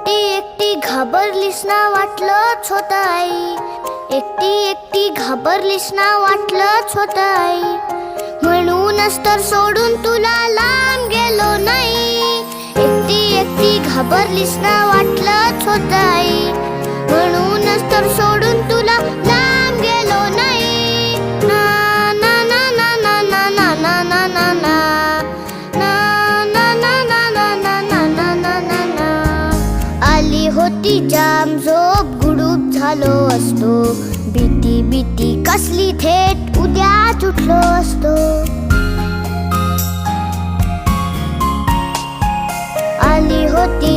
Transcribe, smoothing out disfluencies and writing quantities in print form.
एकटी घाबरलीस ना वाटलंच होत आई, एकटी घाबरलीस ना वाटलंच होत आई. म्हणूनच तर सोडून तुला लांब गेलो नाही. एकटी घाबरलीस ना वाटलंच होत आई, म्हणूनच तर सोडून तुला लांब गेलो नाही. ना ना ना ना ना ना ना ना ना ना ना आली होती जाम झोप, गुडूप झालो असतो. भीती कसली, थेट उद्याच उठलो असतो. आली होती